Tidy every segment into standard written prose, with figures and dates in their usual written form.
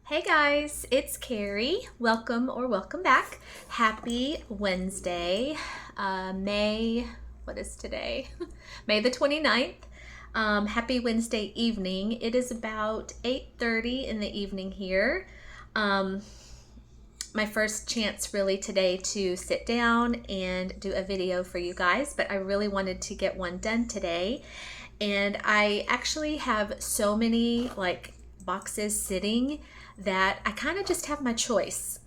Hey guys, it's Kerri. Welcome or welcome back. Happy Wednesday. What is today? May the 29th. Happy Wednesday evening. It is about 8:30 in the evening here. My first chance really today to sit down and do a video for you guys, but I really wanted to get one done today. And I actually have so many boxes sitting that I kind of just have my choice,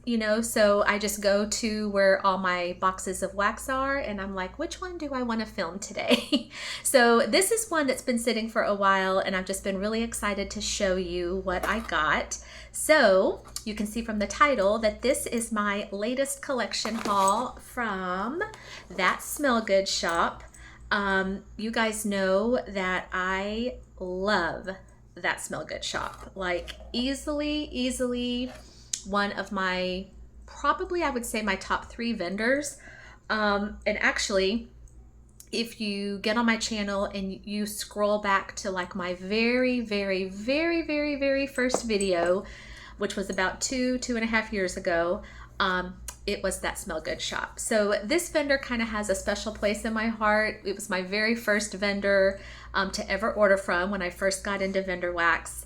so I just go to where all my boxes of wax are and I'm like, which one do I want to film today? So this is one that's been sitting for a while and I've just been really excited to show you what I got. So you can see from the title that this is my latest collection haul from That Smell Good shop. You guys know that I love That Smell Good shop. Like easily one of my, probably I would say my top 3 vendors. And actually, if you get on my channel and you scroll back to like my very first video, which was about 2.5 years ago, it was That Smell Good shop. So this vendor kind of has a special place in my heart. It was my very first vendor to ever order from when I first got into vendor wax.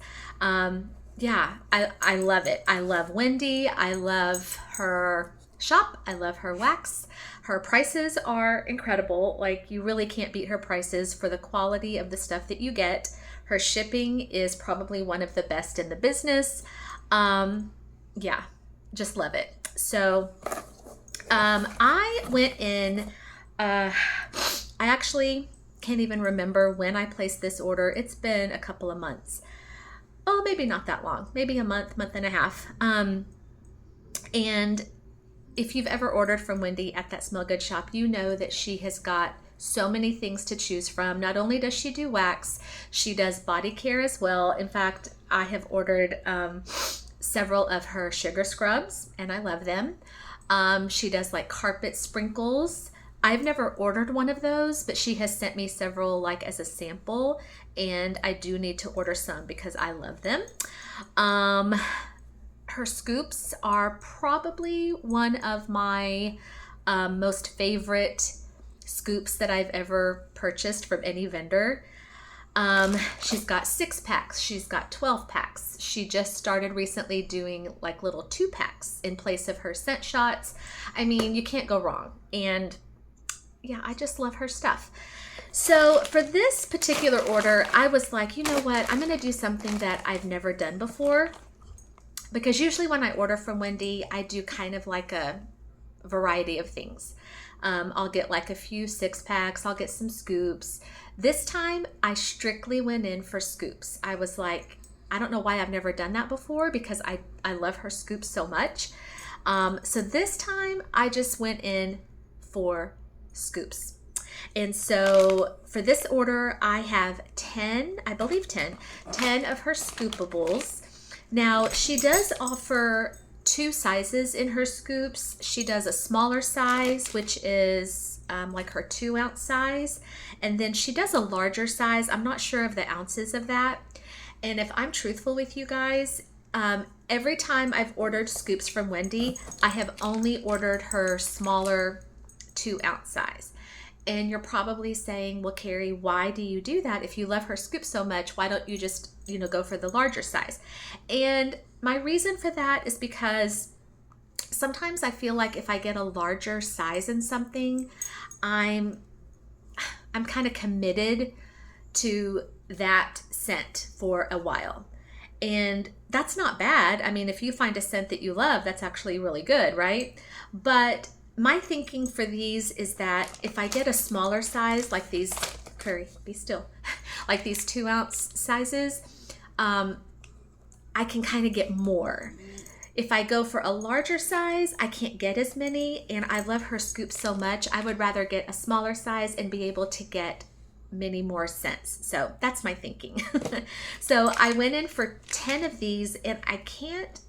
Yeah, I love it. I love Wendy. I love her shop. I love her wax. Her prices are incredible. Like, you really can't beat her prices for the quality of the stuff that you get. Her shipping is probably one of the best in the business. Yeah, just love it. So I went in, I actually can't even remember when I placed this order. It's been a couple of months. Oh, maybe not that long, maybe a month and a half. And if you've ever ordered from Wendy at That Smell Good shop, you know that she has got so many things to choose from. Not only does she do wax, she does body care as well. In fact, I have ordered several of her sugar scrubs and I love them. She does like carpet sprinkles. I've never ordered one of those, but she has sent me several like as a sample, and I do need to order some because I love them. Her scoops are probably one of my most favorite scoops that I've ever purchased from any vendor. She's got 6 packs. She's got 12 packs. She just started recently doing like little 2 packs in place of her scent shots. I mean, you can't go wrong. And yeah, I just love her stuff. So for this particular order, I was like, you know what? I'm going to do something that I've never done before, because usually when I order from Wendy, I do kind of like a variety of things. I'll get like a few 6 packs. I'll get some scoops. This time I strictly went in for scoops. I was like, I don't know why I've never done that before, because I love her scoops so much. So this time I just went in for scoops. And so for this order, I have 10 of her scoopables. Now she does offer 2 sizes in her scoops. She does a smaller size, which is like her 2-ounce size. And then she does a larger size. I'm not sure of the ounces of that. And if I'm truthful with you guys, every time I've ordered scoops from Wendy, I have only ordered her smaller 2-ounce size. And you're probably saying, well, Kerri, why do you do that? If you love her scoop so much, why don't you just, go for the larger size? And my reason for that is because sometimes I feel like if I get a larger size in something, I'm kind of committed to that scent for a while. And that's not bad. I mean, if you find a scent that you love, that's actually really good, right? But my thinking for these is that if I get a smaller size, like these, Kerri, be still, like these 2-ounce sizes, I can kind of get more. If I go for a larger size, I can't get as many, and I love her scoops so much, I would rather get a smaller size and be able to get many more scents. So that's my thinking. So I went in for 10 of these, and I can't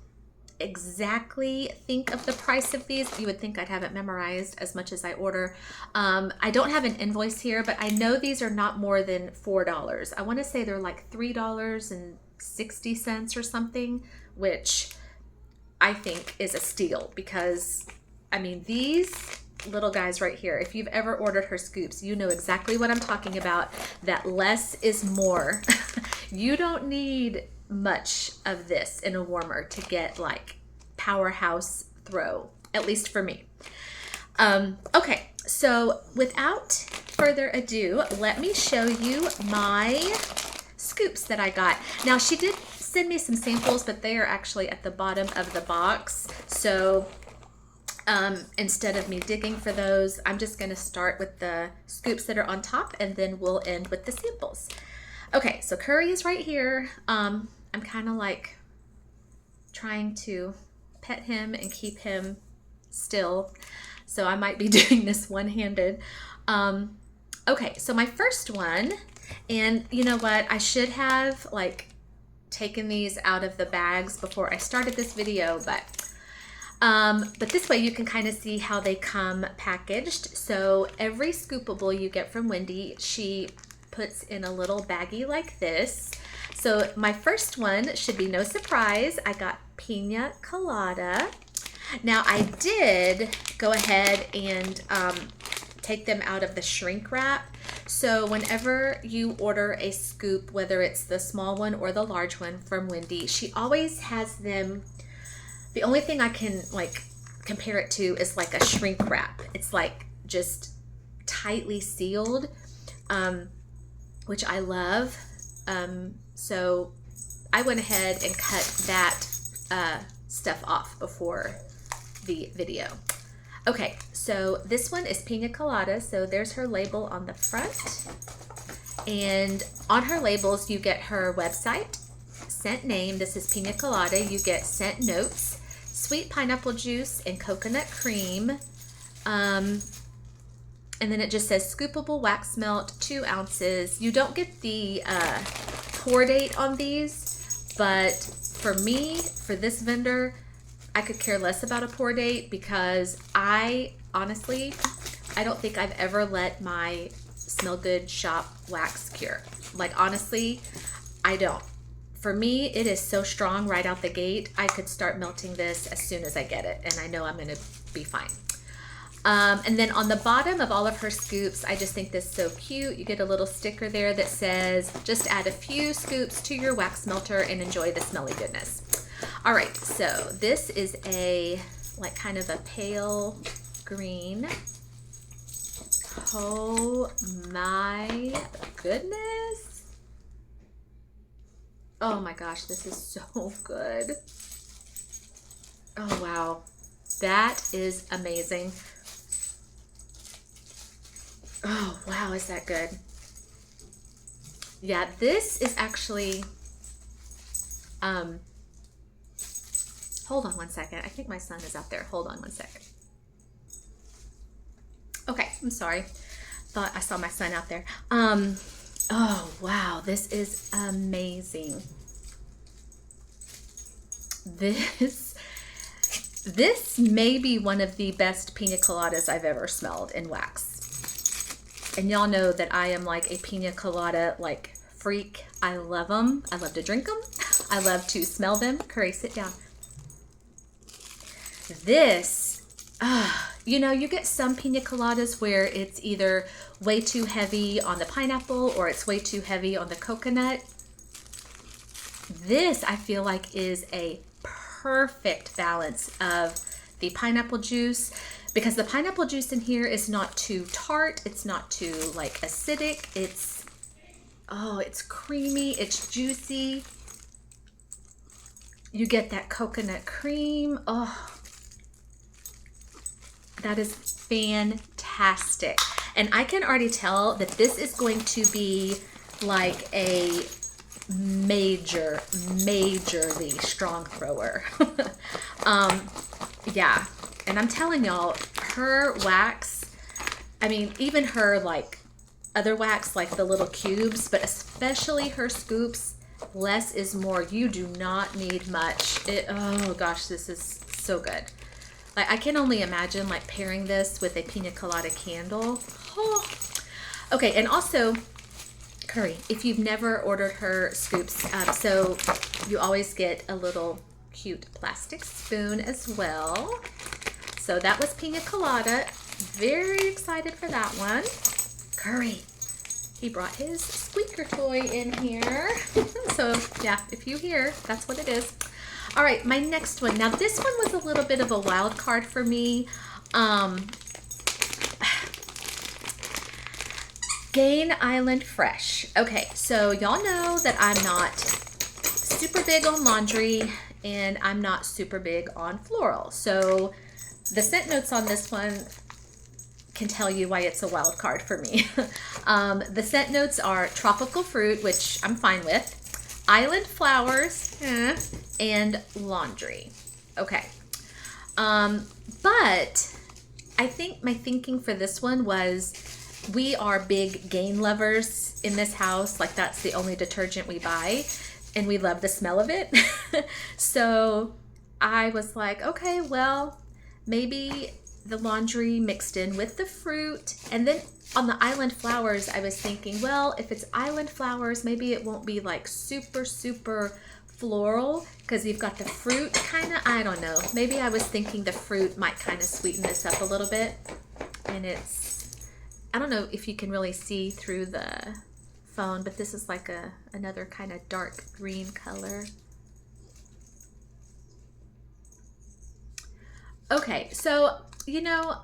exactly think of the price of these. You would think I'd have it memorized as much as I order. I don't have an invoice here, but I know these are not more than $4. I want to say they're like $3 and 60 cents or something, which I think is a steal because, I mean, these little guys right here, if you've ever ordered her scoops, you know exactly what I'm talking about, that less is more. You don't need much of this in a warmer to get like powerhouse throw, at least for me. Okay, so without further ado, let me show you my scoops that I got. Now, she did send me some samples, but they are actually at the bottom of the box. So instead of me digging for those, I'm just going to start with the scoops that are on top, and then we'll end with the samples. Okay, so Kerri is right here. I'm kind of like trying to pet him and keep him still, so I might be doing this one-handed. Okay, so my first one, and you know what, I should have like taken these out of the bags before I started this video, but this way you can kind of see how they come packaged. So every scoopable you get from Wendy, she puts in a little baggie like this. So my first one should be no surprise. I got pina colada. Now I did go ahead and take them out of the shrink wrap. So whenever you order a scoop, whether it's the small one or the large one from Wendy, she always has them. The only thing I can like compare it to is like a shrink wrap. It's like just tightly sealed, which I love. So I went ahead and cut that stuff off before the video. Okay, so this one is pina colada. So there's her label on the front. And on her labels, you get her website, scent name. This is pina colada. You get scent notes, sweet pineapple juice, and coconut cream. And then it just says scoopable wax melt, 2 ounces. You don't get the pour date on these, but for me, for this vendor, I could care less about a pour date because I honestly, I don't think I've ever let my Smell Good shop wax cure. Like honestly, I don't. For me, it is so strong right out the gate. I could start melting this as soon as I get it, and I know I'm gonna be fine. And then on the bottom of all of her scoops, I just think this is so cute. You get a little sticker there that says, just add a few scoops to your wax melter and enjoy the smelly goodness. All right, so this is a, like kind of a pale green. Oh my goodness. Oh my gosh, this is so good. Oh wow, that is amazing. Oh, wow, is that good? Yeah, this is actually, hold on one second. I think my son is out there. Hold on one second. Okay, I'm sorry. Thought I saw my son out there. Oh, wow, this is amazing. This may be one of the best pina coladas I've ever smelled in wax. And y'all know that I am like a pina colada like freak. I love them. I love to drink them. I love to smell them. Kerri, sit down. This, you know, you get some pina coladas where it's either way too heavy on the pineapple or it's way too heavy on the coconut. This, I feel like, is a perfect balance of the pineapple juice, because the pineapple juice in here is not too tart, it's not too like acidic, it's, oh, it's creamy, it's juicy. You get that coconut cream. Oh, that is fantastic. And I can already tell that this is going to be like a majorly strong thrower. Yeah, and I'm telling y'all, her wax, I mean, even her like other wax, like the little cubes, but especially her scoops, less is more. You do not need much. Oh gosh, this is so good. Like, I can only imagine like pairing this with a pina colada candle. Oh. Okay, and also Kerri, if you've never ordered her scoops, so you always get a little cute plastic spoon as well. So that was Pina Colada. Very excited for that one. Kerri, he brought his squeaker toy in here. So yeah, if you hear, that's what it is. All right, my next one. Now this one was a little bit of a wild card for me. Gain Island Fresh. Okay, so y'all know that I'm not super big on laundry and I'm not super big on floral. So the scent notes on this one can tell you why it's a wild card for me. The scent notes are tropical fruit, which I'm fine with, island flowers, and laundry. Okay. But I think my thinking for this one was we are big Gain lovers in this house. Like that's the only detergent we buy and we love the smell of it. So I was like, okay, well, maybe the laundry mixed in with the fruit. And then on the island flowers, I was thinking, well, if it's island flowers, maybe it won't be like super, super floral because you've got the fruit kind of, I don't know. Maybe I was thinking the fruit might kind of sweeten this up a little bit. And it's, I don't know if you can really see through the phone, but this is like another kind of dark green color. Okay, so, you know,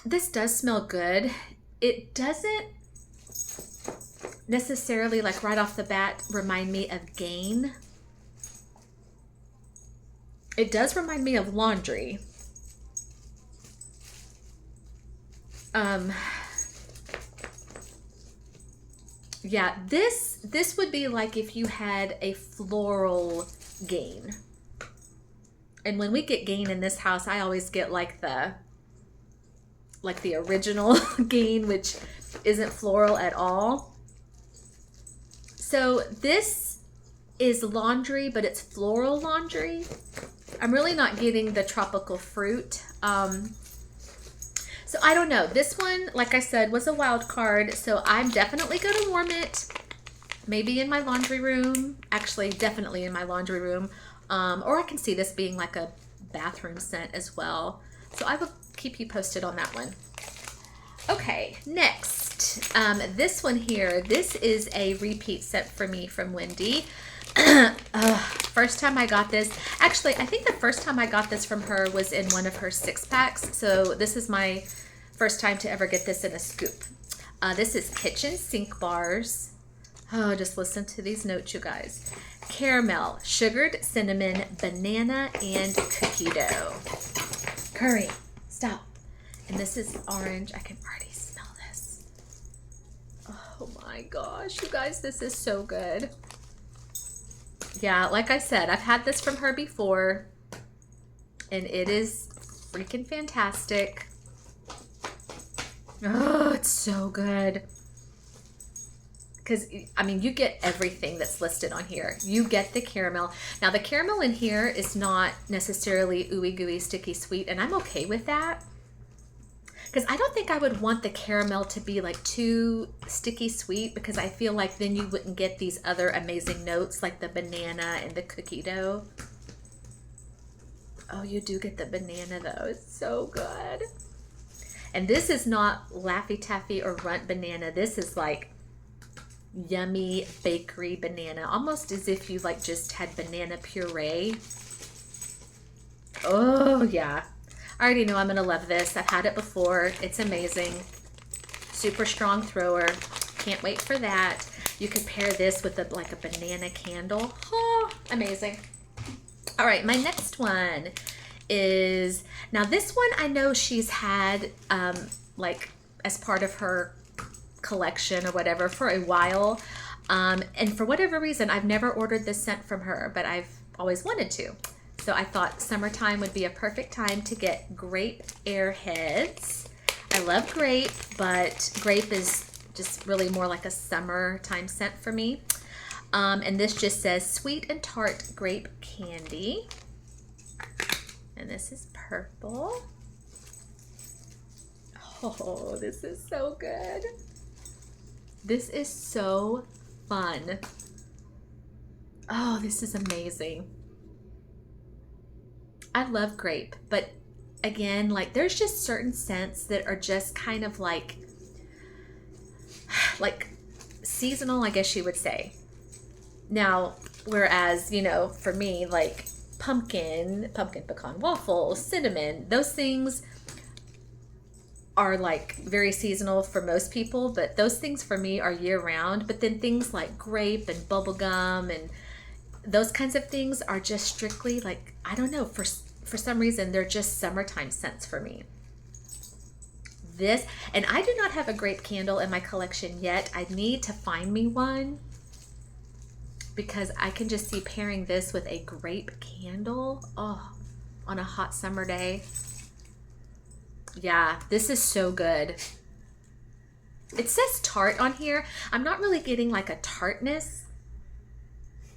this does smell good. It doesn't necessarily, like right off the bat, remind me of Gain. It does remind me of laundry. Yeah, this would be like if you had a floral Gain. And when we get Gain in this house, I always get like the original Gain, which isn't floral at all. So this is laundry, but it's floral laundry. I'm really not getting the tropical fruit. So I don't know. This one, like I said, was a wild card. So I'm definitely going to warm it. Maybe in my laundry room. Actually, definitely in my laundry room. Or I can see this being like a bathroom scent as well. So I will keep you posted on that one. Okay, next. This one here. This is a repeat scent for me from Wendy. First time I got this, actually I think the first time I got this from her was in one of her 6-packs, so this is my first time to ever get this in a scoop. This is Kitchen Sink Bars. Oh, just listen to these notes, you guys. Caramel, sugared cinnamon, banana, and cookie dough. Kerri, stop. And this is orange. I can already smell this. Oh my gosh, you guys, this is so good. Yeah, like I said, I've had this from her before, and it is freaking fantastic. Oh, it's so good. Because, I mean, you get everything that's listed on here. You get the caramel. Now, the caramel in here is not necessarily ooey gooey, sticky sweet, and I'm okay with that. Because I don't think I would want the caramel to be like too sticky sweet, because I feel like then you wouldn't get these other amazing notes like the banana and the cookie dough. Oh, you do get the banana though. It's so good. And this is not Laffy Taffy or Runt banana. This is like yummy bakery banana, almost as if you like just had banana puree. Oh yeah. I already know I'm going to love this. I've had it before. It's amazing. Super strong thrower. Can't wait for that. You could pair this with like a banana candle. Oh, amazing. All right, my next one is, now this one I know she's had like as part of her collection or whatever for a while. And for whatever reason, I've never ordered this scent from her, but I've always wanted to. So I thought summertime would be a perfect time to get Grape Airheads. I love grape, but grape is just really more like a summertime scent for me. And this just says sweet and tart grape candy. And this is purple. Oh, this is so good. This is so fun. Oh, this is amazing. I love grape, but again, like there's just certain scents that are just kind of like seasonal, I guess you would say. Now, whereas, you know, for me, like pumpkin pecan waffles, cinnamon, those things are like very seasonal for most people, but those things for me are year round. But then things like grape and bubblegum and those kinds of things are just strictly like, I don't know, for some reason, they're just summertime scents for me. This, and I do not have a grape candle in my collection yet. I need to find me one because I can just see pairing this with a grape candle, oh, on a hot summer day. Yeah, this is so good. It says tart on here. I'm not really getting like a tartness,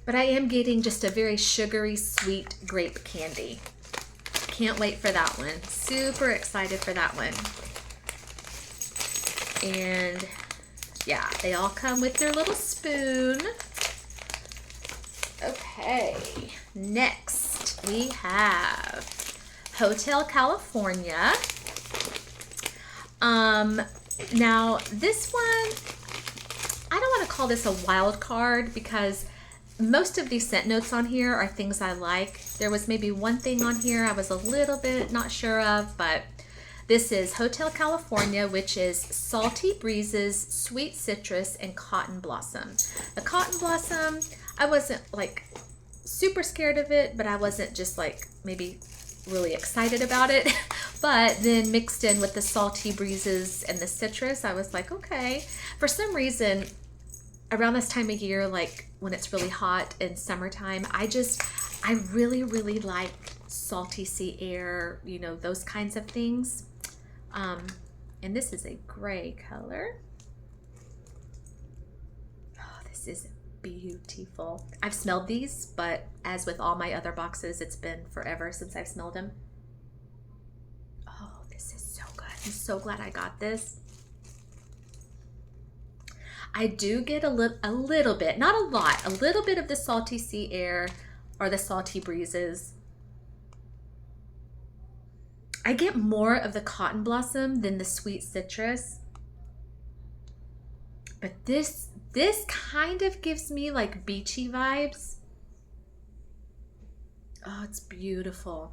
but I am getting just a very sugary, sweet grape candy. Can't wait for that one. Super excited for that one. And yeah, they all come with their little spoon. Okay, next we have Hotel California. Now this one, I don't want to call this a wild card because most of these scent notes on here are things I like. There was maybe one thing on here I was a little bit not sure of, but this is Hotel California, which is Salty Breezes, Sweet Citrus, and Cotton Blossom. The Cotton Blossom, I wasn't like super scared of it, but I wasn't just like maybe really excited about it. But then mixed in with the Salty Breezes and the citrus, I was like, okay. For some reason, around this time of year, like when it's really hot in summertime, I really, really like salty sea air, you know, those kinds of things. And this is a gray color. Oh, this is beautiful. I've smelled these, but as with all my other boxes, it's been forever since I've smelled them. Oh, this is so good. I'm so glad I got this. I do get a little bit, not a lot, a little bit of the salty sea air or the salty breezes. I get more of the cotton blossom than the sweet citrus. But this kind of gives me like beachy vibes. Oh, it's beautiful.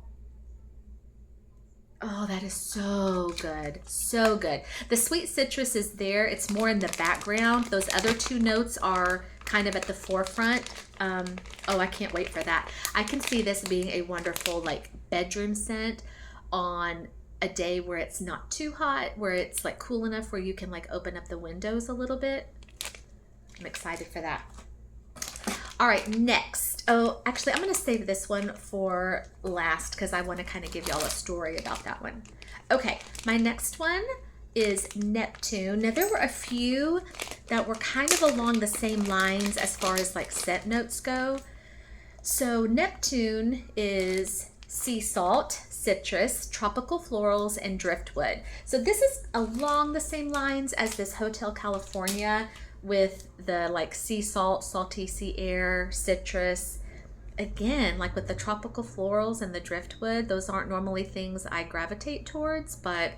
Oh, that is so good. So good. The sweet citrus is there. It's more in the background. Those other two notes are kind of at the forefront. Oh, I can't wait for that. I can see this being a wonderful like bedroom scent on a day where it's not too hot, where it's like cool enough where you can like open up the windows a little bit. I'm excited for that. All right, next. Oh, actually, I'm going to save this one for last because I want to kind of give y'all a story about that one. Okay, my next one is Neptune. Now, there were a few that were kind of along the same lines as far as like scent notes go. So Neptune is sea salt, citrus, tropical florals, and driftwood. So this is along the same lines as this Hotel California with the like sea salt, salty sea air, citrus. Again, like with the tropical florals and the driftwood, those aren't normally things I gravitate towards, but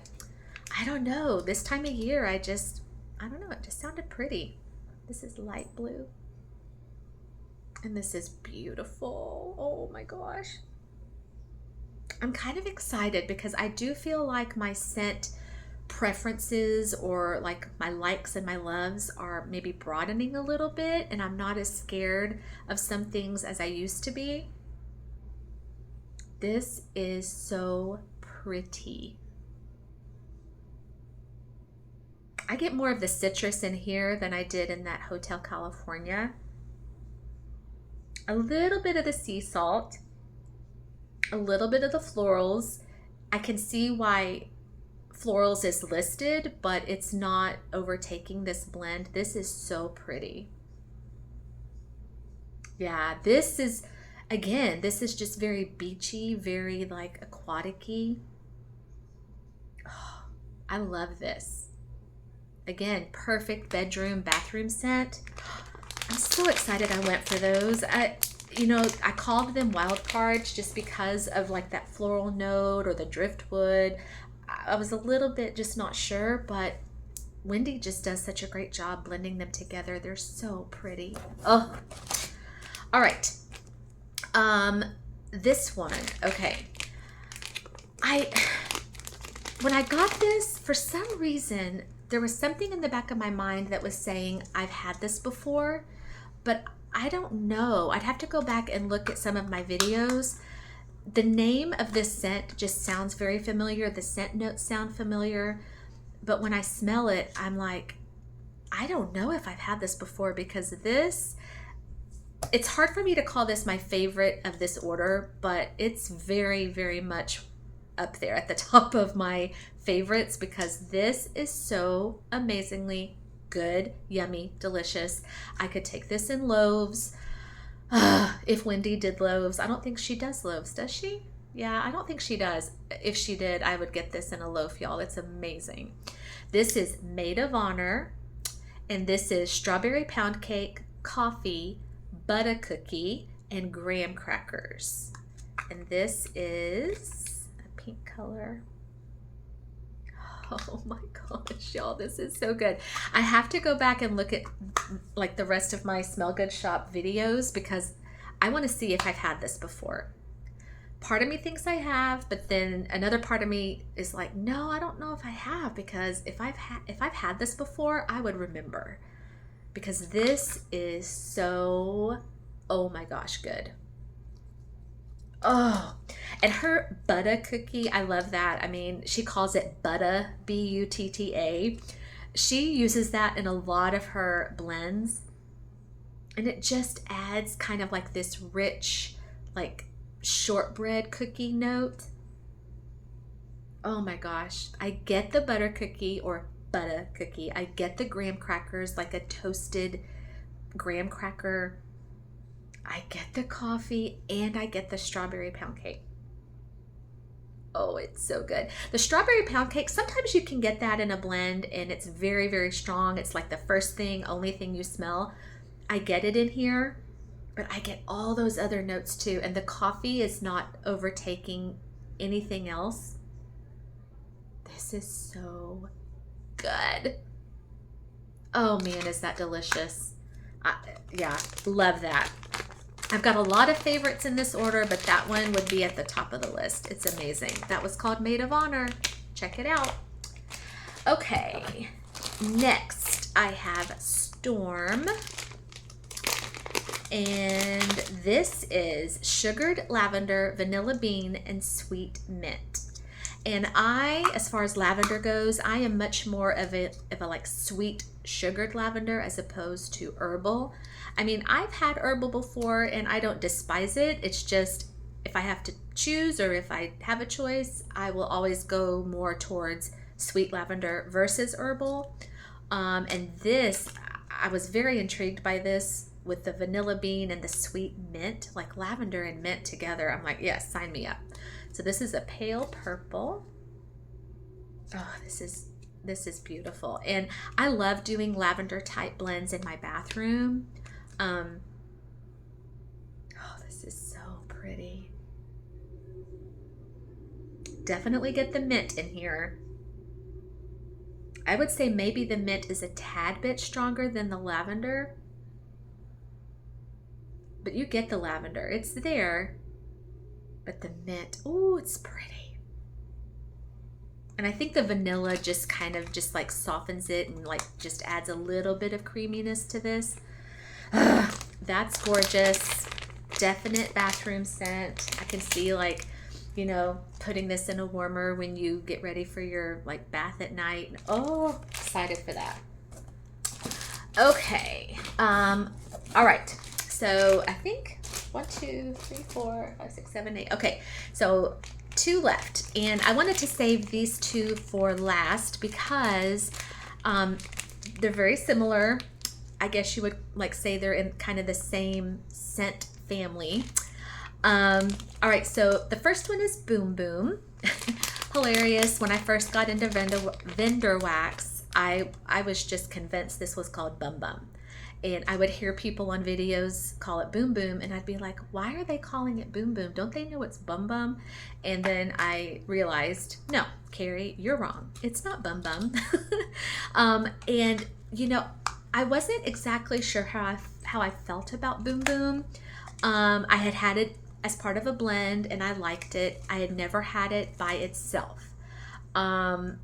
I don't know. This time of year, I don't know, it just sounded pretty. This is light blue. And this is beautiful. Oh my gosh. I'm kind of excited because I do feel like my scent preferences or like my likes and my loves are maybe broadening a little bit, and I'm not as scared of some things as I used to be. This is so pretty. I get more of the citrus in here than I did in that Hotel California. A little bit of the sea salt, a little bit of the florals. I can see why florals is listed, but it's not overtaking this blend. This is so pretty. Yeah, this is, again, this is just very beachy, very like aquatic-y. Oh, I love this. Again, perfect bedroom, bathroom scent. I'm so excited I went for those. You know, I called them wild cards just because of like that floral note or the driftwood. I was a little bit just not sure, but Wendy just does such a great job blending them together. They're so pretty. Oh, all right. This one, okay. When I got this, for some reason, there was something in the back of my mind that was saying I've had this before, but I don't know. I'd have to go back and look at some of my videos. The name of this scent just sounds very familiar. The scent notes sound familiar, but when I smell it, I'm like, I don't know if I've had this before, because this, it's hard for me to call this my favorite of this order, but it's very, very much up there at the top of my favorites, because this is so amazingly good, yummy, delicious. I could take this in loaves. If Wendy did loaves. I don't think she does loaves, does she? Yeah, I don't think she does. If she did, I would get this in a loaf, y'all. It's amazing. This is Maid of Honor, and this is strawberry pound cake, coffee, butter cookie, and graham crackers. And this is a pink color. Oh my gosh, y'all, this is so good. I have to go back and look at like the rest of my Smell Good Shop videos, because I want to see if I've had this before. Part of me thinks I have, but then another part of me is like, no, I don't know if I have, because if I've had this before, I would remember, because this is so, oh my gosh, good. Oh, and her butter cookie, I love that. I mean, she calls it Butta, B-U-T-T-A. She uses that in a lot of her blends, and it just adds kind of like this rich, like shortbread cookie note. Oh my gosh, I get the butter cookie or Butta cookie. I get the graham crackers, like a toasted graham cracker. I get the coffee, and I get the strawberry pound cake. Oh, it's so good. The strawberry pound cake, sometimes you can get that in a blend and it's very, very strong. It's like the first thing, only thing you smell. I get it in here, but I get all those other notes too. And the coffee is not overtaking anything else. This is so good. Oh man, is that delicious. Yeah, love that. I've got a lot of favorites in this order, but that one would be at the top of the list. It's amazing. That was called Maid of Honor. Check it out. Okay, next I have Storm. And this is sugared lavender, vanilla bean, and sweet mint. And as far as lavender goes, I am much more of a like sweet sugared lavender as opposed to herbal. I mean, I've had herbal before and I don't despise it. It's just, if I have to choose or if I have a choice, I will always go more towards sweet lavender versus herbal. And this, I was very intrigued by this with the vanilla bean and the sweet mint, like lavender and mint together. I'm like, yes, sign me up. So this is a pale purple. Oh, this is beautiful. And I love doing lavender type blends in my bathroom. Oh, this is so pretty. Definitely get the mint in here. I would say maybe the mint is a tad bit stronger than the lavender, but you get the lavender. It's there, but the mint, oh, it's pretty. And I think the vanilla just kind of just like softens it and like just adds a little bit of creaminess to this. That's gorgeous. Definite bathroom scent. I can see, like, you know, putting this in a warmer when you get ready for your like bath at night. Oh, excited for that. Okay. All right. So I think 1, 2, 3, 4, 5, 6, 7, 8. Okay. So 2 left, and I wanted to save these 2 for last because they're very similar. I guess you would like say they're in kind of the same scent family. All right, so the first one is Boom Boom. Hilarious. When I first got into vendor wax, I was just convinced this was called Bum Bum. And I would hear people on videos call it Boom Boom, and I'd be like, why are they calling it Boom Boom? Don't they know it's Bum Bum? And then I realized, no, Kerri, you're wrong. It's not Bum Bum. And you know, I wasn't exactly sure how I felt about Boom Boom. I had had it as part of a blend and I liked it. I had never had it by itself. And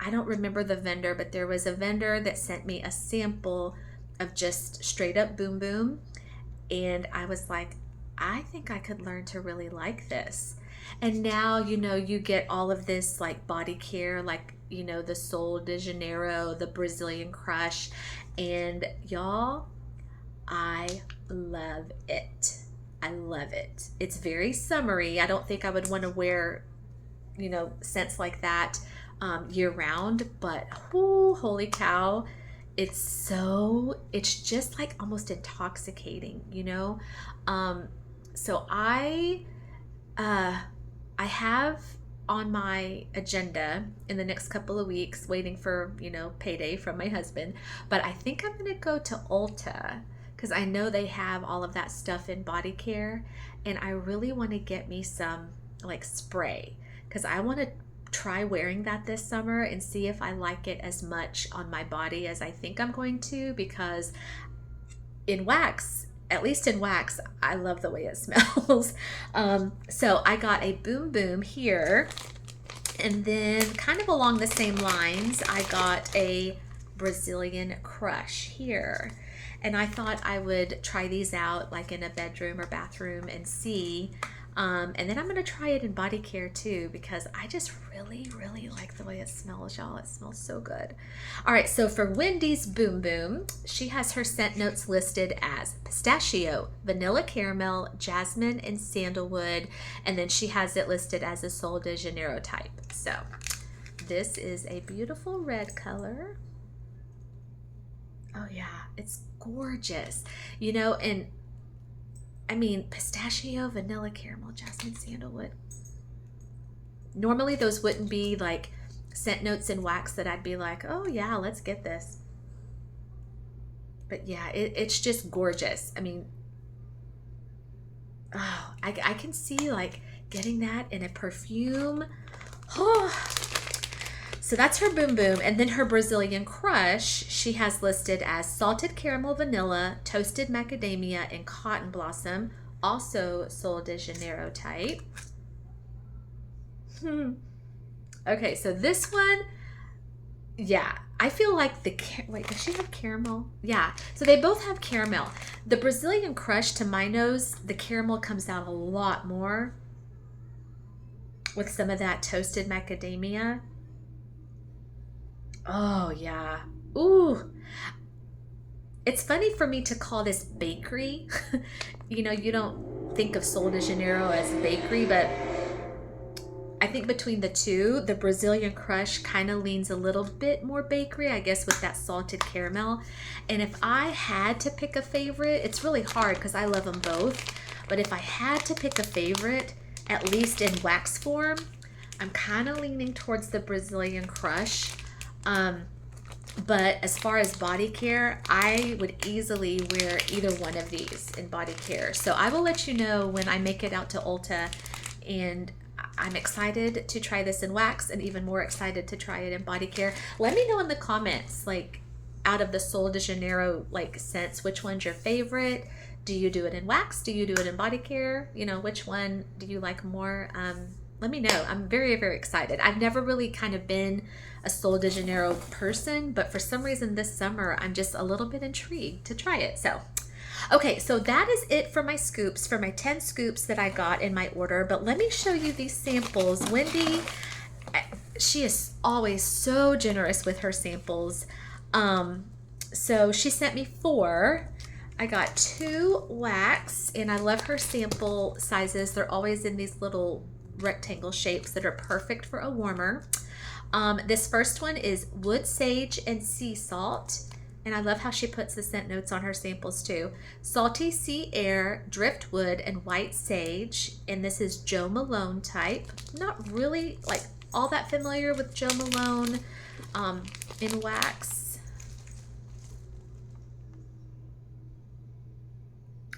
I don't remember the vendor, but there was a vendor that sent me a sample of just straight up Boom Boom. And I was like, I think I could learn to really like this. And now, you know, you get all of this like body care, like, you know, the Sol de Janeiro, the Brazilian Crush. And y'all, I love it. I love it. It's very summery. I don't think I would want to wear, you know, scents like that year round, but holy cow, it's just like almost intoxicating, you know? So I have on my agenda in the next couple of weeks, waiting for, you know, payday from my husband, but I think I'm going to go to Ulta because I know they have all of that stuff in body care, and I really want to get me some like spray because I want to try wearing that this summer and see if I like it as much on my body as I think I'm going to, because in wax, at least in wax, I love the way it smells. So I got a Boom Boom here, and then kind of along the same lines, I got a Brazilian Crush here. And I thought I would try these out like in a bedroom or bathroom and see. And then I'm going to try it in body care too, because I just really, really like the way it smells, y'all. It smells so good. All right, so for Wendy's Boom Boom, she has her scent notes listed as pistachio, vanilla caramel, jasmine, and sandalwood. And then she has it listed as a Sol de Janeiro type. So this is a beautiful red color. Oh yeah, it's gorgeous. You know, and I mean, pistachio, vanilla, caramel, jasmine, sandalwood. Normally those wouldn't be like scent notes in wax that I'd be like, oh yeah, let's get this. But yeah, it's just gorgeous. I mean, oh, I can see like getting that in a perfume. Oh. So that's her Boom Boom. And then her Brazilian Crush, she has listed as salted caramel vanilla, toasted macadamia, and cotton blossom. Also Sol de Janeiro type. Okay, so this one, yeah, I feel like wait, does she have caramel? Yeah, so they both have caramel. The Brazilian Crush, to my nose, the caramel comes out a lot more with some of that toasted macadamia. Oh yeah. Ooh. It's funny for me to call this bakery. You know, you don't think of Sol de Janeiro as bakery, but I think between the two, the Brazilian Crush kind of leans a little bit more bakery, I guess, with that salted caramel. And if I had to pick a favorite, it's really hard because I love them both. But if I had to pick a favorite, at least in wax form, I'm kind of leaning towards the Brazilian Crush. But as far as body care, I would easily wear either one of these in body care. So I will let you know when I make it out to Ulta, and I'm excited to try this in wax and even more excited to try it in body care. Let me know in the comments, like, out of the Sol de Janeiro like scents, which one's your favorite? Do you do it in wax? Do you do it in body care? You know, which one do you like more? Let me know. I'm very, very excited. I've never really kind of been a Sol de Janeiro person, but for some reason this summer, I'm just a little bit intrigued to try it. So, okay, so that is it for my scoops, for my 10 scoops that I got in my order. But let me show you these samples. Wendy, she is always so generous with her samples. So she sent me 4. I got 2 wax, and I love her sample sizes. They're always in these little rectangle shapes that are perfect for a warmer. This first one is wood sage and sea salt, and I love how she puts the scent notes on her samples too. Salty sea air, driftwood, and white sage, and this is Jo Malone type. Not really like all that familiar with Jo Malone. in wax.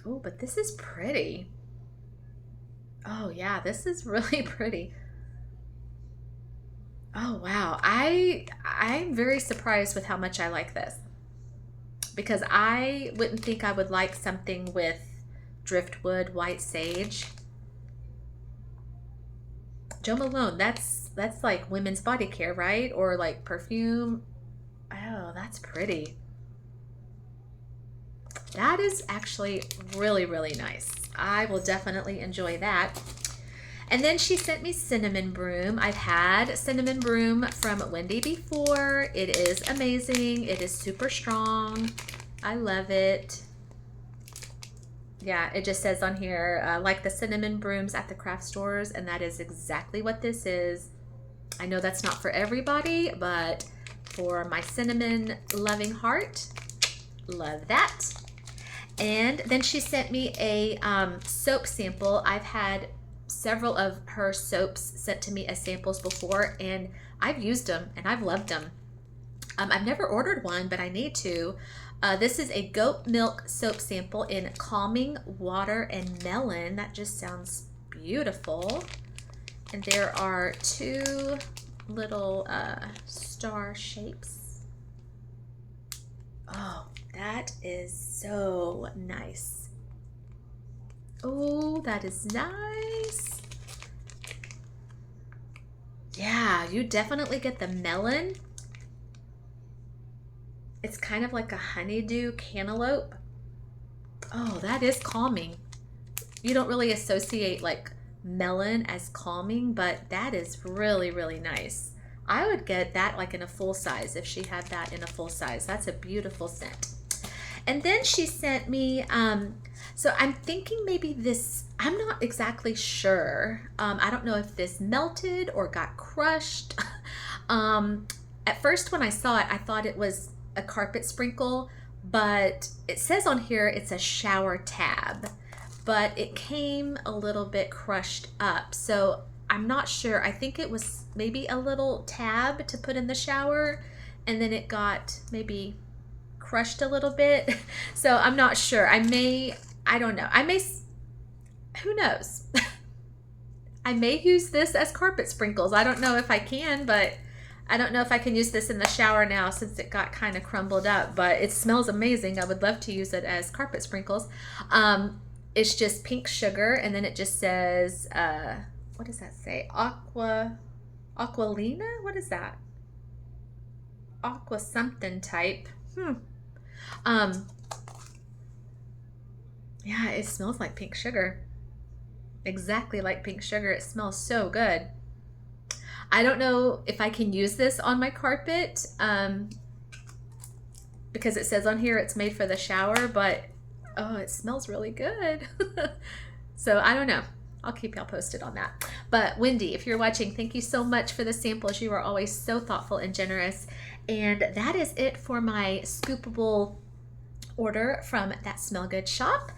Oh, but this is pretty. Oh yeah, this is really pretty. Oh wow, I'm very surprised with how much I like this, because I wouldn't think I would like something with driftwood, white sage. Jo Malone, that's like women's body care, right? Or like perfume. Oh, that's pretty. That is actually really, really nice. I will definitely enjoy that. And then she sent me cinnamon broom. I've had cinnamon broom from Wendy before. It is amazing. It is super strong. I love it. Yeah, it just says on here, like the cinnamon brooms at the craft stores, and that is exactly what this is. I know that's not for everybody, but for my cinnamon loving heart, love that. And then she sent me a soap sample. I've had several of her soaps sent to me as samples before, and I've used them and I've loved them. I've never ordered one, but I need to. This is a goat milk soap sample in calming water and melon. That just sounds beautiful. And there are two little star shapes. Oh, that is so nice. Oh, that is nice. Yeah, you definitely get the melon. It's kind of like a honeydew cantaloupe. Oh, that is calming. You don't really associate like melon as calming, but that is really, really nice. I would get that like in a full size if she had that in a full size. That's a beautiful scent. And then she sent me, so I'm thinking maybe this, I'm not exactly sure. I don't know if this melted or got crushed. At first when I saw it, I thought it was a carpet sprinkle, but it says on here it's a shower tab, but it came a little bit crushed up. So I'm not sure. I think it was maybe a little tab to put in the shower, and then it got maybe crushed a little bit. So I'm not sure. I don't know. Who knows? I may use this as carpet sprinkles. I don't know if I can, but I don't know if I can use this in the shower now since it got kind of crumbled up, but it smells amazing. I would love to use it as carpet sprinkles. It's just pink sugar, and then it just says, what does that say? Aqualina? What is that? Aqua something type. Yeah, it smells like pink sugar. Exactly like pink sugar. It smells so good. I don't know if I can use this on my carpet because it says on here it's made for the shower, but oh, it smells really good. So I don't know. I'll keep y'all posted on that. But Wendy, if you're watching, thank you so much for the samples. You are always so thoughtful and generous. And that is it for my scoopable order from That Smell Good shop.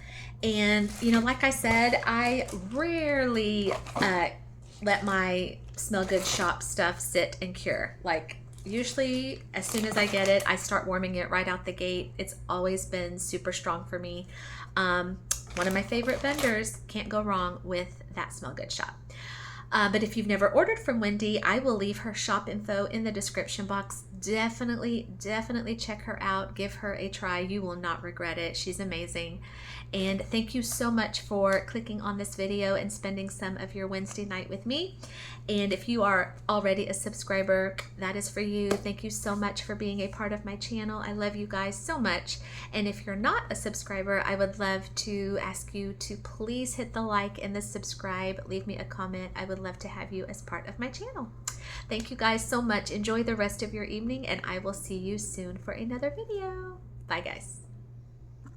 And you know, like I said, I rarely let my Smell Good shop stuff sit and cure. Like usually as soon as I get it, I start warming it right out the gate. It's always been super strong for me. One of my favorite vendors. Can't go wrong with That Smell Good shop. But if you've never ordered from Wendy, I will leave her shop info in the description box. Definitely check her out. Give her a try. You will not regret it. She's amazing. And thank you so much for clicking on this video and spending some of your Wednesday night with me. And if you are already a subscriber, that is for you. Thank you so much for being a part of my channel. I love you guys so much. And if you're not a subscriber, I would love to ask you to please hit the like and the subscribe. Leave me a comment. I would love to have you as part of my channel. Thank you guys so much. Enjoy the rest of your evening, and I will see you soon for another video. Bye guys.